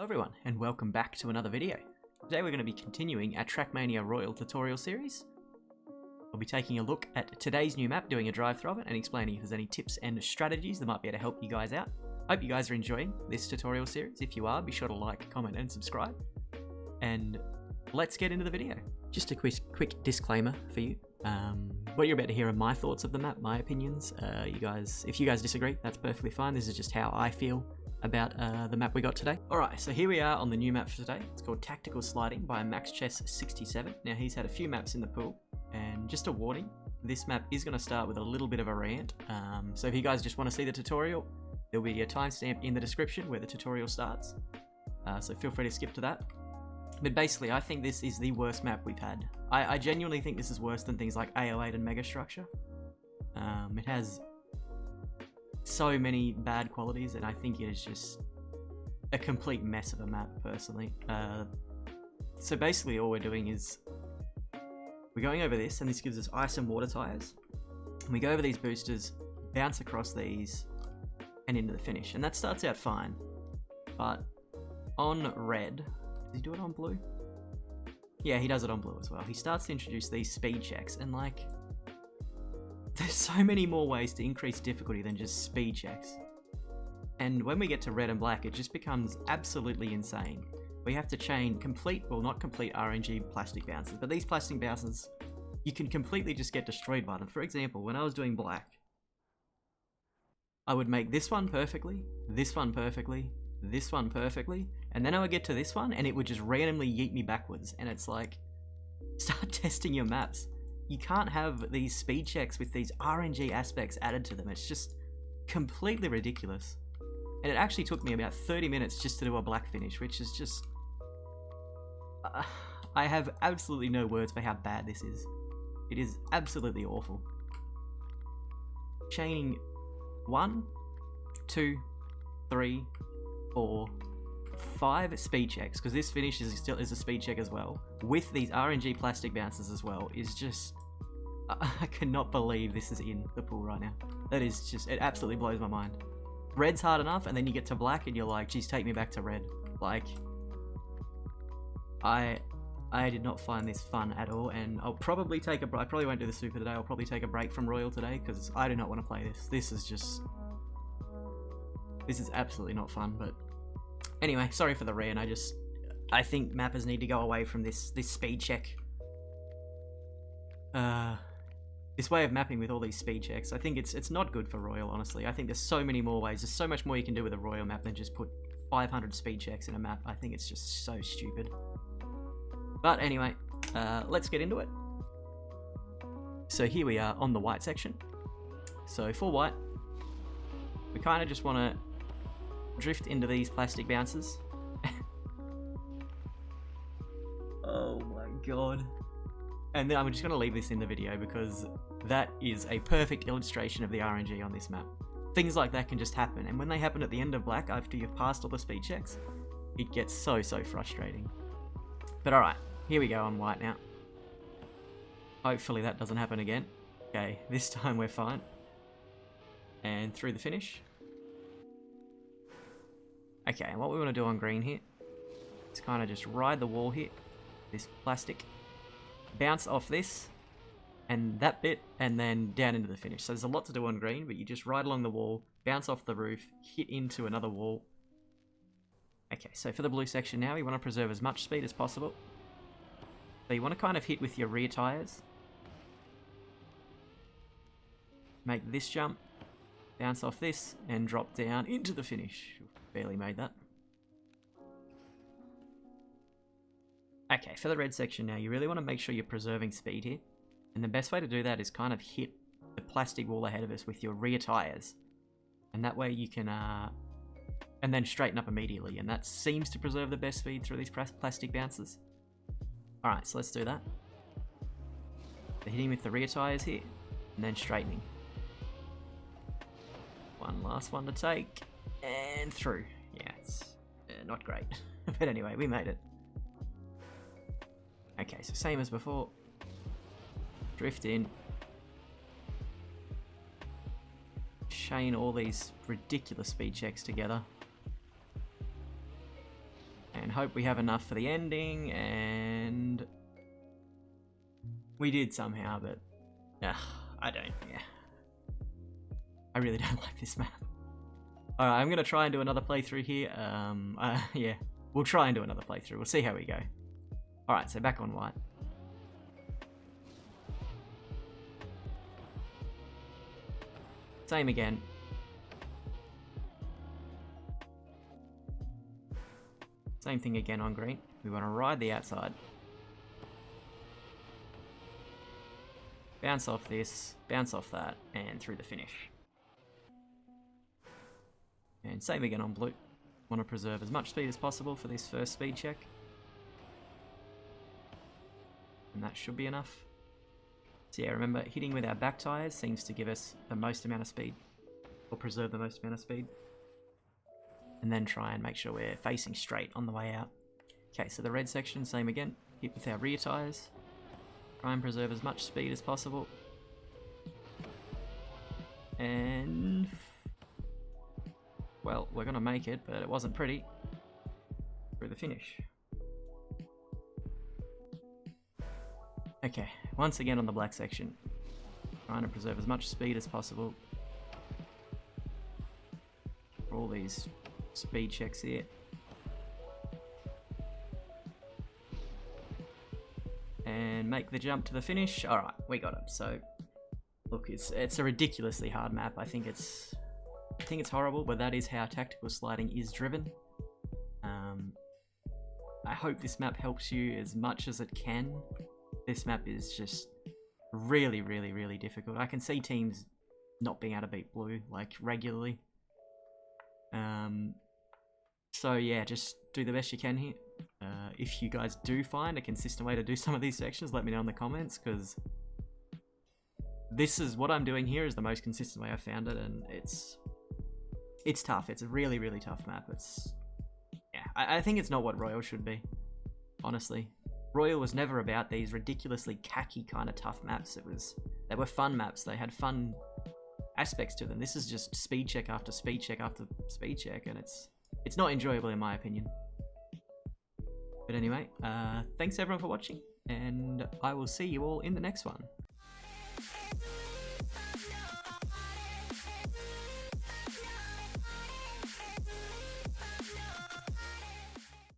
everyone, and welcome back to another video. Today we're going to be continuing our Trackmania Royal tutorial series. I'll be taking a look at today's new map, doing a drive-through of it, and explaining if there's any tips and strategies that might be able to help you guys out. Hope you guys are enjoying this tutorial series. If you are, be sure to like, comment, and subscribe. And let's get into the video. Just a quick disclaimer for you. What you're about to hear are my thoughts of the map, my opinions. If you guys disagree, that's perfectly fine. This is just how I feel about the map we got today. Alright, so here we are on the new map for today. It's called Tactical Sliding by MaxChess67. Now he's had a few maps in the pool, and just a warning, this map is going to start with a little bit of a rant. So if you guys just want to see the tutorial, there'll be a timestamp in the description where the tutorial starts. So feel free to skip to that. But basically, I think this is the worst map we've had. I genuinely think this is worse than things like AO8 and Megastructure. It has so many bad qualities, and I think it is just a complete mess of a map, personally. So basically all we're doing is we're going over this, and this gives us ice and water tires. And we go over these boosters, bounce across these, and into the finish. And that starts out fine. But on red, does he do it on blue? Yeah, he does it on blue as well. He starts to introduce these speed checks, and like, there's so many more ways to increase difficulty than just speed checks. And when we get to red and black, it just becomes absolutely insane. We have to chain not complete RNG plastic bounces, but these plastic bounces, you can completely just get destroyed by them. For example, when I was doing black, I would make this one perfectly, this one perfectly, this one perfectly, and then I would get to this one and it would just randomly yeet me backwards. And it's like, start testing your maps. You can't have these speed checks with these RNG aspects added to them. It's just completely ridiculous. And it actually took me about 30 minutes just to do a black finish, which is just... I have absolutely no words for how bad this is. It is absolutely awful. Chaining 1, 2, 3, 4, 5 speed checks, because this finish is a speed check as well, with these RNG plastic bounces as well, is just... I cannot believe this is in the pool right now. That is just... it absolutely blows my mind. Red's hard enough, and then you get to black and you're like, geez, take me back to red. Like, I did not find this fun at all, and I'll probably take a break. I probably won't do the super today. I'll probably take a break from Royal today, because I do not want to play this. This is absolutely not fun. But anyway, sorry for the rant. I think mappers need to go away from this speed check. This way of mapping with all these speed checks. I think it's not good for Royal, honestly. I think there's so many more ways. There's so much more you can do with a Royal map than just put 500 speed checks in a map. I think it's just so stupid. But anyway, let's get into it. So here we are on the white section. So for white, we kind of just want to drift into these plastic bounces. Oh my god. And then I'm just going to leave this in the video because that is a perfect illustration of the RNG on this map. Things like that can just happen, and when they happen at the end of black after you've passed all the speed checks, it gets so frustrating. But alright, here we go on white now. Hopefully that doesn't happen again. Okay, this time we're fine. And through the finish. Okay, and what we want to do on green here is kind of just ride the wall here, this plastic, bounce off this and that bit, and then down into the finish. So there's a lot to do on green, but you just ride along the wall, bounce off the roof, hit into another wall. Okay, so for the blue section now, you want to preserve as much speed as possible. So you want to kind of hit with your rear tires. Make this jump, bounce off this, and drop down into the finish. Barely made that. Okay, for the red section now, you really want to make sure you're preserving speed here. And the best way to do that is kind of hit the plastic wall ahead of us with your rear tires. And that way you can, and then straighten up immediately. And that seems to preserve the best speed through these plastic bounces. Alright, so let's do that. So hitting with the rear tires here, and then straightening. One last one to take, and through. Yeah, it's not great. But anyway, we made it. Okay, so same as before. Drift in. Chain all these ridiculous speed checks together. and hope we have enough for the ending, and we did somehow, but I don't, yeah. I really don't like this map. Alright, I'm gonna try and do another playthrough here. Yeah, we'll try and do another playthrough. We'll see how we go. Alright, so back on white. Same again. Same thing again on green. We want to ride the outside. Bounce off this, bounce off that, and through the finish. And same again on blue. Want to preserve as much speed as possible for this first speed check. And that should be enough. So yeah, remember, hitting with our back tyres seems to give us the most amount of speed, or preserve the most amount of speed. And then try and make sure we're facing straight on the way out. Okay, so the red section, same again. Hit with our rear tyres. Try and preserve as much speed as possible. And well, we're gonna make it, but it wasn't pretty. Through the finish. Okay, once again on the black section. Trying to preserve as much speed as possible. For all these speed checks here. And make the jump to the finish. Alright, we got it. So look, it's a ridiculously hard map. I think it's horrible, but that is how tactical sliding is driven. I hope this map helps you as much as it can. This map is just really, really, really difficult. I can see teams not being able to beat blue, like, regularly. So yeah, just do the best you can here. If you guys do find a consistent way to do some of these sections, let me know in the comments, because this is what I'm doing here is the most consistent way I've found it, and it's tough. It's a really, really tough map. Yeah, I think it's not what Royal should be, honestly. Royal was never about these ridiculously cacky kind of tough maps. They were fun maps. They had fun aspects to them. This is just speed check after speed check after speed check, and it's not enjoyable in my opinion. But anyway, thanks everyone for watching, and I will see you all in the next one.